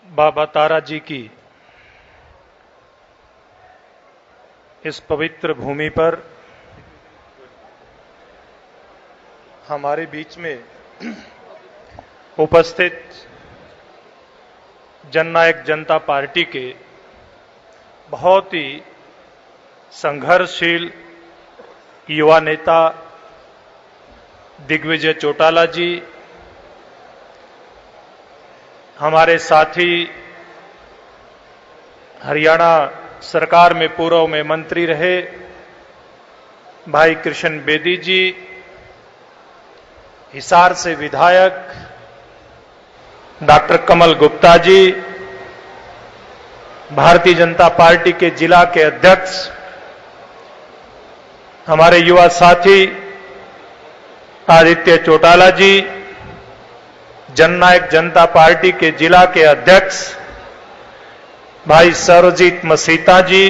बाबा तारा जी की इस पवित्र भूमि पर हमारे बीच में उपस्थित जननायक जनता पार्टी के बहुत ही संघर्षशील युवा नेता दिग्विजय चौटाला जी, हमारे साथी हरियाणा सरकार में पूर्व में मंत्री रहे भाई कृष्ण बेदी जी, हिसार से विधायक डॉक्टर कमल गुप्ता जी, भारतीय जनता पार्टी के जिला के अध्यक्ष हमारे युवा साथी आदित्य चौटाला जी, जननायक जनता पार्टी के जिला के अध्यक्ष भाई सर्वजीत मसीता जी,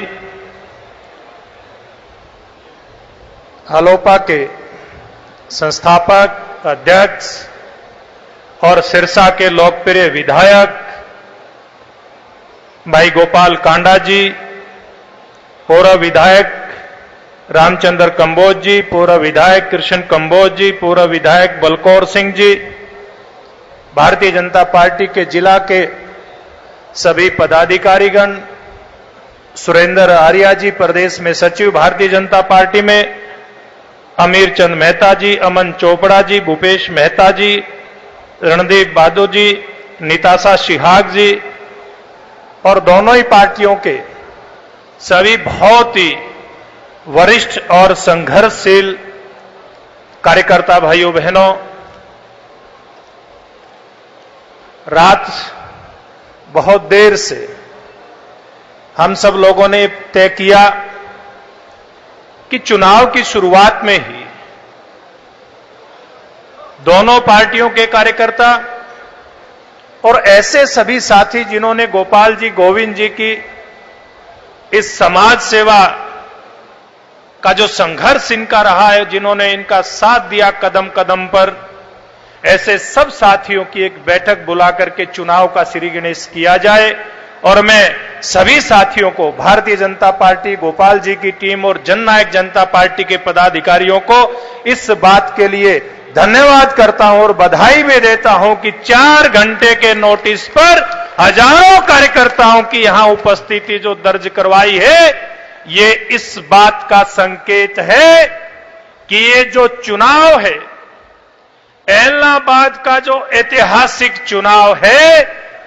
हलोपा के संस्थापक अध्यक्ष और सिरसा के लोकप्रिय विधायक भाई गोपाल कांडा जी, पूर्व विधायक रामचंद्र कंबोज जी, पूर्व विधायक कृष्ण कंबोज जी, पूर्व विधायक बलकौर सिंह जी, भारतीय जनता पार्टी के जिला के सभी पदाधिकारीगण, सुरेंद्र आर्या जी प्रदेश में सचिव भारतीय जनता पार्टी में, अमीर चंद मेहता जी, अमन चोपड़ा जी, भूपेश मेहता जी, रणदीप बादू जी, निताशा शिहाग जी और दोनों ही पार्टियों के सभी बहुत ही वरिष्ठ और संघर्षशील कार्यकर्ता भाइयों बहनों, रात बहुत देर से हम सब लोगों ने तय किया कि चुनाव की शुरुआत में ही दोनों पार्टियों के कार्यकर्ता और ऐसे सभी साथी जिन्होंने गोपाल जी, गोविंद जी की इस समाज सेवा का जो संघर्ष इनका रहा है, जिन्होंने इनका साथ दिया कदम कदम पर, ऐसे सब साथियों की एक बैठक बुला करके चुनाव का श्री गणेश किया जाए। और मैं सभी साथियों को, भारतीय जनता पार्टी, गोपाल जी की टीम और जननायक जनता पार्टी के पदाधिकारियों को इस बात के लिए धन्यवाद करता हूं और बधाई भी देता हूं कि 4 घंटे के नोटिस पर हजारों कार्यकर्ताओं की यहां उपस्थिति जो दर्ज करवाई है, ये इस बात का संकेत है कि ये जो चुनाव है, इलाहाबाद का जो ऐतिहासिक चुनाव है,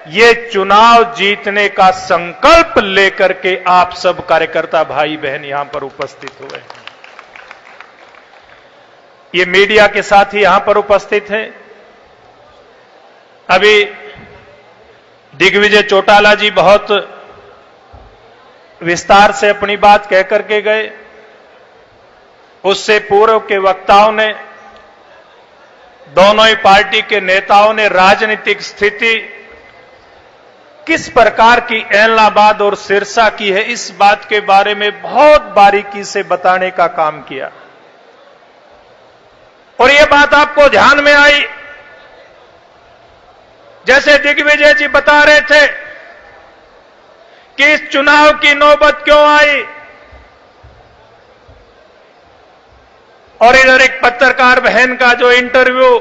ये चुनाव जीतने का संकल्प लेकर के आप सब कार्यकर्ता भाई बहन यहां पर उपस्थित हुए हैं। ये मीडिया के साथी यहां पर उपस्थित हैं। अभी दिग्विजय चौटाला जी बहुत विस्तार से अपनी बात कह करके गए। उससे पूर्व के वक्ताओं ने, दोनों ही पार्टी के नेताओं ने राजनीतिक स्थिति किस प्रकार की इलाहाबाद और सिरसा की है, इस बात के बारे में बहुत बारीकी से बताने का काम किया। और यह बात आपको ध्यान में आई, जैसे दिग्विजय जी बता रहे थे कि इस चुनाव की नौबत क्यों आई, और इधर एक पत्रकार बहन का जो इंटरव्यू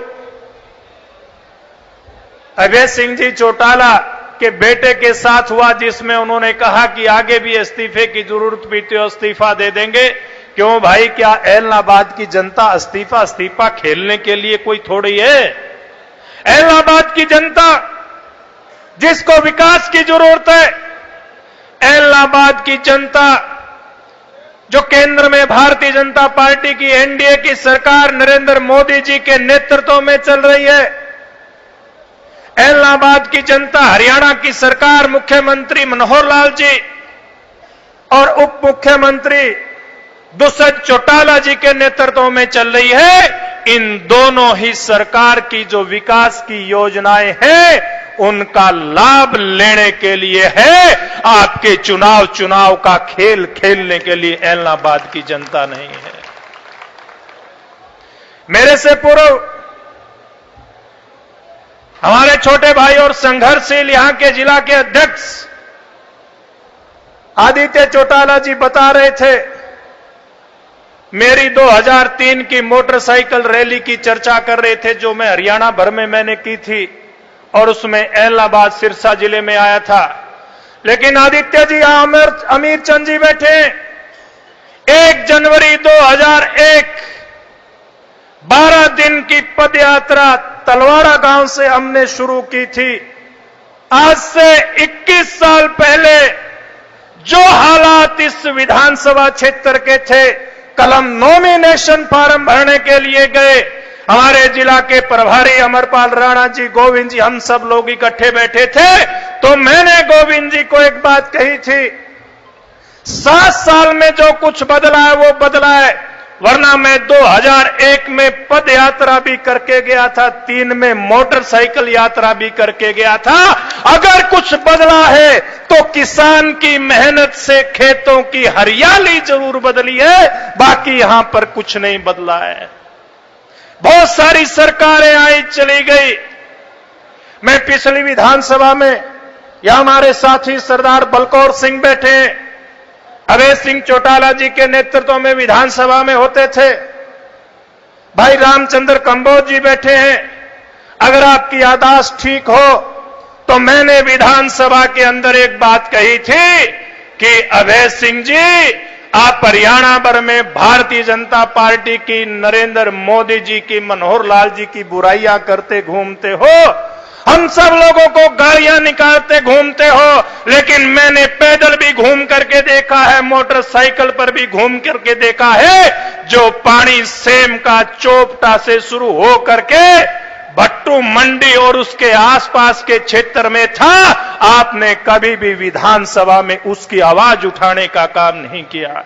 अभय सिंह जी चौटाला के बेटे के साथ हुआ, जिसमें उन्होंने कहा कि आगे भी इस्तीफे की जरूरत भी तो इस्तीफा दे देंगे। क्यों भाई, क्या इलाहाबाद की जनता इस्तीफा खेलने के लिए कोई थोड़ी है? इलाहाबाद की जनता जिसको विकास की जरूरत है, इलाहाबाद की जनता जो केंद्र में भारतीय जनता पार्टी की एनडीए की सरकार नरेंद्र मोदी जी के नेतृत्व में चल रही है, इलाहाबाद की जनता हरियाणा की सरकार मुख्यमंत्री मनोहर लाल जी और उप मुख्यमंत्री दुष्यंत चौटाला जी के नेतृत्व में चल रही है। इन दोनों ही सरकार की जो विकास की योजनाएं हैं, उनका लाभ लेने के लिए है, आपके चुनाव का खेल खेलने के लिए इलाहाबाद की जनता नहीं है। मेरे से पूर्व हमारे छोटे भाई और संघर्षशील यहां के जिला के अध्यक्ष आदित्य चौटाला जी बता रहे थे, मेरी 2003 की मोटरसाइकिल रैली की चर्चा कर रहे थे जो मैं हरियाणा भर में मैंने की थी और उसमें इलाहाबाद सिरसा जिले में आया था। लेकिन आदित्य जी यहां अमीर चंद जी बैठे, 1 जनवरी 2001 12 दिन की पदयात्रा तलवाड़ा गांव से हमने शुरू की थी। आज से 21 साल पहले जो हालात इस विधानसभा क्षेत्र के थे, कल हम नॉमिनेशन फॉर्म भरने के लिए गए, हमारे जिला के प्रभारी अमरपाल राणा जी, गोविंद जी, हम सब लोग इकट्ठे बैठे थे, तो मैंने गोविंद जी को एक बात कही थी, 7 साल में जो कुछ बदला है वो बदला है, वरना मैं 2001 में पद यात्रा भी करके गया था, 3 में मोटरसाइकिल यात्रा भी करके गया था। अगर कुछ बदला है तो किसान की मेहनत से खेतों की हरियाली जरूर बदली है, बाकी यहां पर कुछ नहीं बदला है। बहुत सारी सरकारें आई चली गई। मैं पिछली विधानसभा में यहां हमारे साथी सरदार बलकौर सिंह बैठे हैं, अभय सिंह चौटाला जी के नेतृत्व में विधानसभा में होते थे, भाई रामचंद्र कंबोज जी बैठे हैं। अगर आपकी याददाश्त ठीक हो तो मैंने विधानसभा के अंदर एक बात कही थी कि अभय सिंह जी, आप हरियाणा भर में भारतीय जनता पार्टी की, नरेंद्र मोदी जी की, मनोहर लाल जी की बुराइयां करते घूमते हो, हम सब लोगों को गालियां निकालते घूमते हो, लेकिन मैंने पैदल भी घूम करके देखा है, मोटरसाइकिल पर भी घूम करके देखा है, जो पानी सेम का चोपटा से शुरू हो करके भट्टू मंडी और उसके आसपास के क्षेत्र में था, आपने कभी भी विधानसभा में उसकी आवाज उठाने का काम नहीं किया।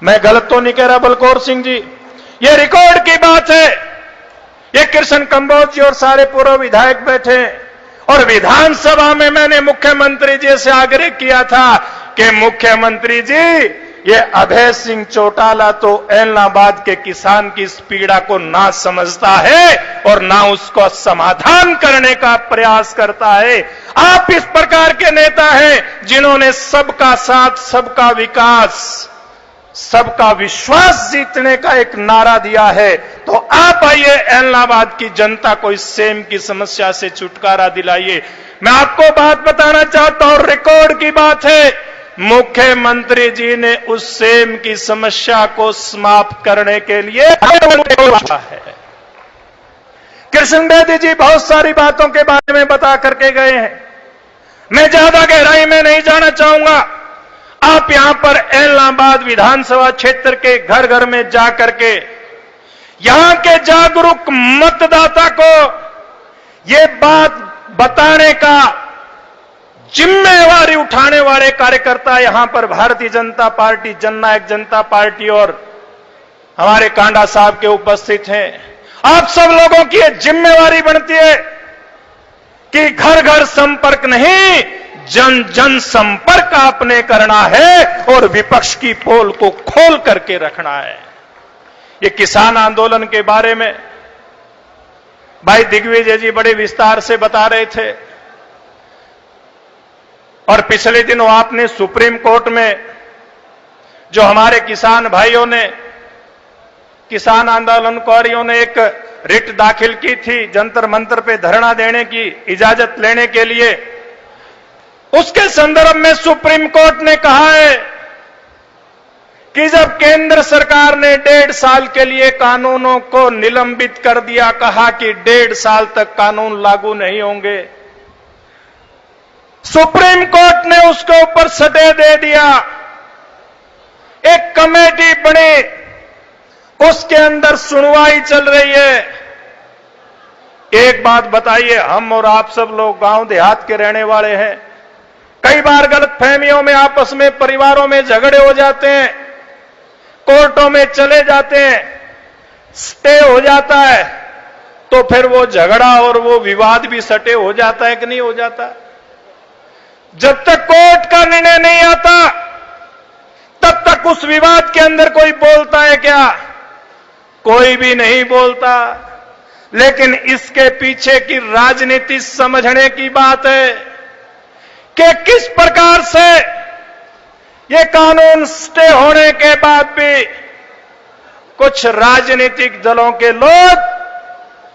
मैं गलत तो नहीं कह रहा बलकौर सिंह जी, ये रिकॉर्ड की बात है। ये कृष्ण कंबोज जी और सारे पूर्व विधायक बैठे, और विधानसभा में मैंने मुख्यमंत्री जी से आग्रह किया था कि मुख्यमंत्री जी, ये अभय सिंह चौटाला तो इलाहाबाद के किसान की इस पीड़ा को ना समझता है और ना उसको समाधान करने का प्रयास करता है। आप इस प्रकार के नेता हैं जिन्होंने सबका साथ, सबका विकास, सबका विश्वास जीतने का एक नारा दिया है, तो आप आइए इलाहाबाद की जनता को इस सेम की समस्या से छुटकारा दिलाइए। मैं आपको बात बताना चाहता हूं, रिकॉर्ड की बात है, मुख्यमंत्री जी ने उस सेम की समस्या को समाप्त करने के लिए है। कृष्ण बेदी जी बहुत सारी बातों के बारे में बता करके गए हैं, मैं ज्यादा गहराई में नहीं जाना चाहूंगा। आप यहां पर इलाहाबाद विधानसभा क्षेत्र के घर घर में जाकर के यहां के जागरूक मतदाता को यह बात बताने का जिम्मेवारी उठाने वाले कार्यकर्ता यहां पर भारतीय जनता पार्टी, जननायक जनता पार्टी और हमारे कांडा साहब के उपस्थित हैं। आप सब लोगों की यह जिम्मेवारी बनती है कि घर घर संपर्क नहीं, जन जन संपर्क आपने करना है और विपक्ष की पोल को खोल करके रखना है। ये किसान आंदोलन के बारे में भाई दिग्विजय जी बड़े विस्तार से बता रहे थे, और पिछले दिनों आपने सुप्रीम कोर्ट में जो हमारे किसान भाइयों ने, किसान आंदोलनकारियों ने एक रिट दाखिल की थी जंतर मंतर पे धरना देने की इजाजत लेने के लिए, उसके संदर्भ में सुप्रीम कोर्ट ने कहा है कि जब केंद्र सरकार ने 1.5 साल के लिए कानूनों को निलंबित कर दिया, कहा कि 1.5 साल तक कानून लागू नहीं होंगे, सुप्रीम कोर्ट ने उसके ऊपर स्टे दे दिया। एक कमेटी बनी, उसके अंदर सुनवाई चल रही है। एक बात बताइए, हम और आप सब लोग गांव देहात के रहने वाले हैं, कई बार गलतफहमियों में आपस में परिवारों में झगड़े हो जाते हैं, कोर्टों में चले जाते हैं, स्टे हो जाता है, तो फिर वो झगड़ा और वो विवाद भी सटे हो जाता है कि नहीं हो जाता? जब तक कोर्ट का निर्णय नहीं आता तब तक उस विवाद के अंदर कोई बोलता है क्या? कोई भी नहीं बोलता। लेकिन इसके पीछे की राजनीति समझने की बात है कि किस प्रकार से ये कानून स्टे होने के बाद भी कुछ राजनीतिक दलों के लोग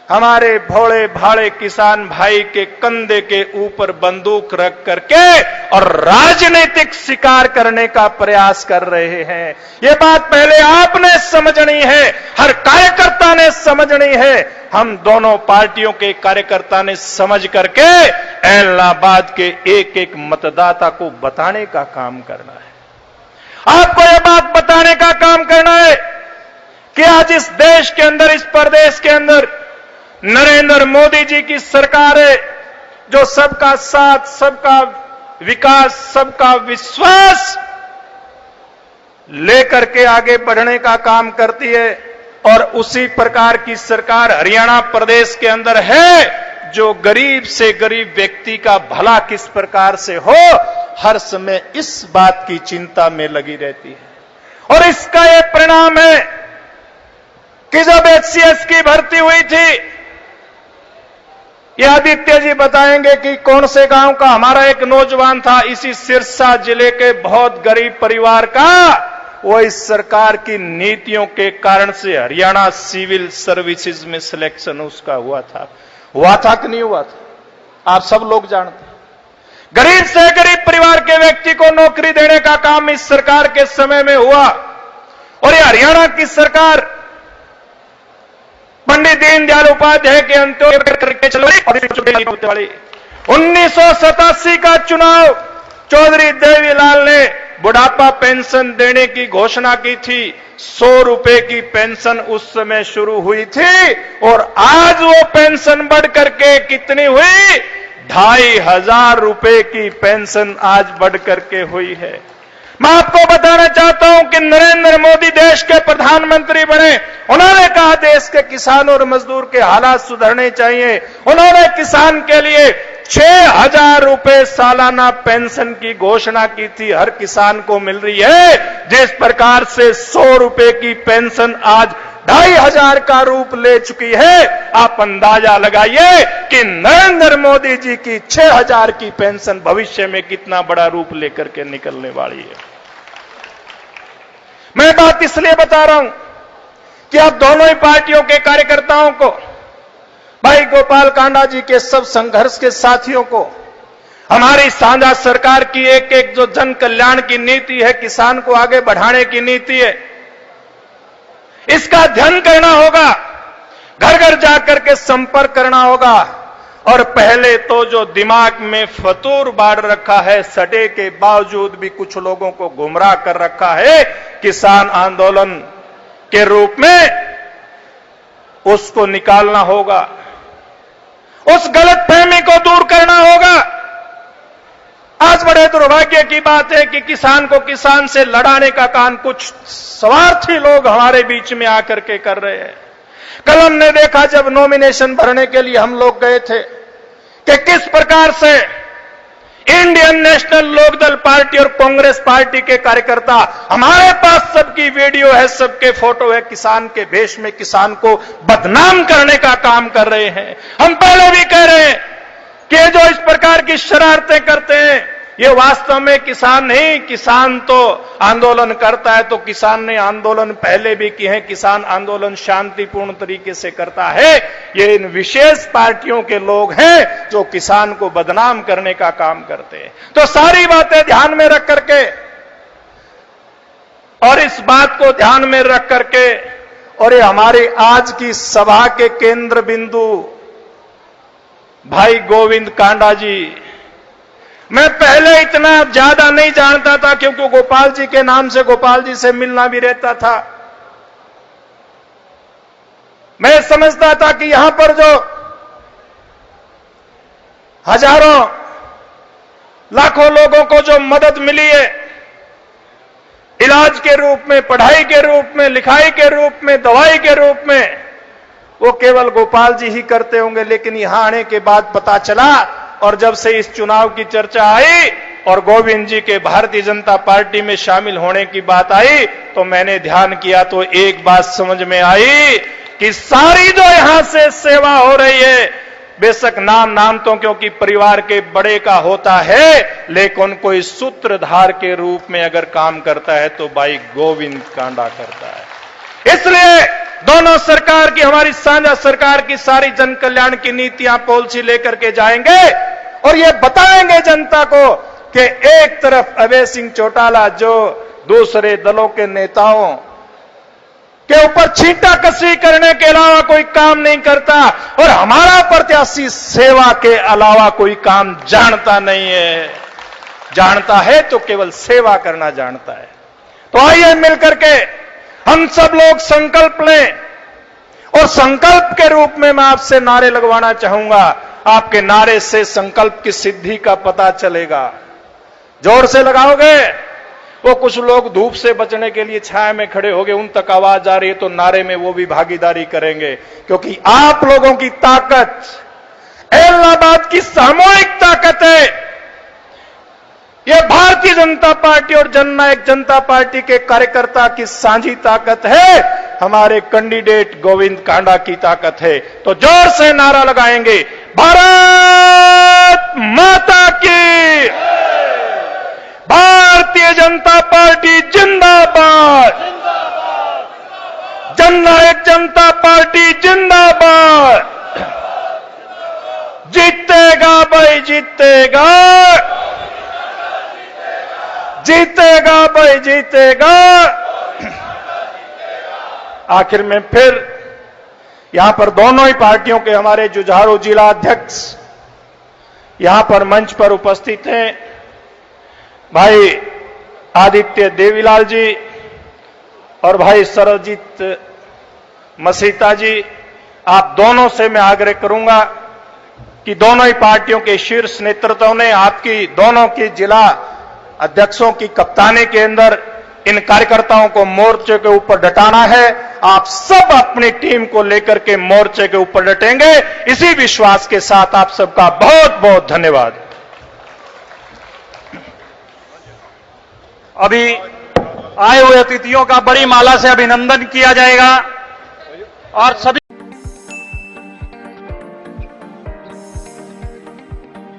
हमारे भोले भाले किसान भाई के कंधे के ऊपर बंदूक रख करके और राजनीतिक शिकार करने का प्रयास कर रहे हैं। ये बात पहले आपने समझनी है, हर कार्यकर्ता ने समझनी है। हम दोनों पार्टियों के कार्यकर्ता ने समझ करके इलाहाबाद के एक एक मतदाता को बताने का काम करना है। आपको यह बात बताने का काम करना है कि आज इस देश के अंदर, इस प्रदेश के अंदर नरेंद्र मोदी जी की सरकार है, जो सबका साथ, सबका विकास, सबका विश्वास लेकर के आगे बढ़ने का काम करती है। और उसी प्रकार की सरकार हरियाणा प्रदेश के अंदर है, जो गरीब से गरीब व्यक्ति का भला किस प्रकार से हो, हर समय इस बात की चिंता में लगी रहती है। और इसका यह परिणाम है कि जब एचसीएस की भर्ती हुई थी, ये आदित्य जी बताएंगे कि कौन से गांव का हमारा एक नौजवान था, इसी सिरसा जिले के बहुत गरीब परिवार का, वो इस सरकार की नीतियों के कारण से हरियाणा सिविल सर्विसेज में सिलेक्शन उसका हुआ था कि नहीं हुआ था, आप सब लोग जानते हैं। गरीब से गरीब परिवार के व्यक्ति को नौकरी देने का काम इस सरकार के समय में हुआ। और ये हरियाणा की सरकार पंडित दीनदयाल उपाध्याय के अंत्योदय करके चल रही। 1987 का चुनाव चौधरी देवीलाल ने बुढ़ापा पेंशन देने की घोषणा की थी। 100 रुपए की पेंशन उस समय शुरू हुई थी और आज वो पेंशन बढ़ करके कितनी हुई? 2500 रुपए की पेंशन आज बढ़ करके हुई है। मैं आपको बताना चाहता हूं कि नरेंद्र मोदी देश के प्रधानमंत्री बने, उन्होंने कहा देश के किसान और मजदूर के हालात सुधरने चाहिए। उन्होंने किसान के लिए 6000 रुपए सालाना पेंशन की घोषणा की थी, हर किसान को मिल रही है। जिस प्रकार से 100 रुपए की पेंशन आज 2500 का रूप ले चुकी है, आप अंदाजा लगाइए कि नरेंद्र मोदी जी की 6000 की पेंशन भविष्य में कितना बड़ा रूप लेकर के निकलने वाली है। मैं बात इसलिए बता रहा हूं कि आप दोनों ही पार्टियों के कार्यकर्ताओं को, भाई गोपाल कांडा जी के सब संघर्ष के साथियों को, हमारी साझा सरकार की एक एक जो जन कल्याण की नीति है, किसान को आगे बढ़ाने की नीति है, इसका अध्ययन करना होगा, घर घर जाकर के संपर्क करना होगा। और पहले तो जो दिमाग में फतूर बांट रखा है, सटे के बावजूद भी कुछ लोगों को गुमराह कर रखा है किसान आंदोलन के रूप में, उसको निकालना होगा, उस गलतफहमी को दूर करना होगा। आज बड़े दुर्भाग्य की बात है कि किसान को किसान से लड़ाने का काम कुछ स्वार्थी लोग हमारे बीच में आकर के कर रहे हैं। कल हमने देखा जब नॉमिनेशन भरने के लिए हम लोग गए थे कि किस प्रकार से इंडियन नेशनल लोकदल पार्टी और कांग्रेस पार्टी के कार्यकर्ता, हमारे पास सबकी वीडियो है, सबके फोटो है, किसान के भेष में किसान को बदनाम करने का काम कर रहे हैं। हम पहले भी कह रहे हैं कि जो इस प्रकार की शरारतें करते हैं, ये वास्तव में किसान नहीं, किसान तो आंदोलन करता है, तो किसान ने आंदोलन पहले भी किए हैं, किसान आंदोलन शांतिपूर्ण तरीके से करता है। ये इन विशेष पार्टियों के लोग हैं जो किसान को बदनाम करने का काम करते हैं। तो सारी बातें ध्यान में रख करके, और इस बात को ध्यान में रख करके, और ये हमारी आज की सभा के केंद्र बिंदु भाई गोविंद कांडा जी, मैं पहले इतना ज्यादा नहीं जानता था क्योंकि गोपाल जी के नाम से गोपाल जी से मिलना भी रहता था। मैं समझता था कि यहां पर जो हजारों लाखों लोगों को जो मदद मिली है, इलाज के रूप में, पढ़ाई के रूप में, लिखाई के रूप में, दवाई के रूप में, वो केवल गोपाल जी ही करते होंगे। लेकिन यहां आने के बाद पता चला, और जब से इस चुनाव की चर्चा आई और गोविंद जी के भारतीय जनता पार्टी में शामिल होने की बात आई, तो मैंने ध्यान किया तो एक बात समझ में आई कि सारी जो यहां से सेवा हो रही है, बेशक नाम तो क्योंकि परिवार के बड़े का होता है, लेकिन कोई सूत्रधार के रूप में अगर काम करता है तो भाई गोविंद कांडा करता है। इसलिए दोनों सरकार की, हमारी साझा सरकार की सारी जन कल्याण की नीतियां, पॉलिसी लेकर के जाएंगे और ये बताएंगे जनता को कि एक तरफ अभय सिंह चौटाला जो दूसरे दलों के नेताओं के ऊपर छींटा कसी करने के अलावा कोई काम नहीं करता, और हमारा प्रत्याशी सेवा के अलावा कोई काम जानता नहीं है, जानता है तो केवल सेवा करना जानता है। तो आइए मिलकर के हम सब लोग संकल्प लें, और संकल्प के रूप में मैं आपसे नारे लगवाना चाहूंगा। आपके नारे से संकल्प की सिद्धि का पता चलेगा। जोर से लगाओगे, वो कुछ लोग धूप से बचने के लिए छाया में खड़े हो गए, उन तक आवाज आ रही है तो नारे में वो भी भागीदारी करेंगे, क्योंकि आप लोगों की ताकत इलाहाबाद की सामूहिक ताकत है। यह भारतीय जनता पार्टी और जननायक जनता पार्टी के कार्यकर्ता की साझी ताकत है, हमारे कैंडिडेट गोविंद कांडा की ताकत है। तो जोर से नारा लगाएंगे, भारत माता की, भारतीय जनता पार्टी जिंदाबाद, जननायक जनता पार्टी जिंदाबाद, जीतेगा भाई जीतेगा, जीतेगा भाई जीतेगा। आखिर में फिर यहां पर दोनों ही पार्टियों के हमारे जुझारू जिला अध्यक्ष यहां पर मंच पर उपस्थित हैं, भाई आदित्य देवीलाल जी और भाई सरजीत मसीता जी। आप दोनों से मैं आग्रह करूंगा कि दोनों ही पार्टियों के शीर्ष नेतृत्व ने आपकी दोनों की जिला अध्यक्षों की कप्तानी के अंदर इन कार्यकर्ताओं को मोर्चे के ऊपर डटाना है। आप सब अपनी टीम को लेकर के मोर्चे के ऊपर डटेंगे, इसी विश्वास के साथ आप सबका बहुत बहुत धन्यवाद। अभी आए हुए अतिथियों का बड़ी माला से अभिनंदन किया जाएगा और सभी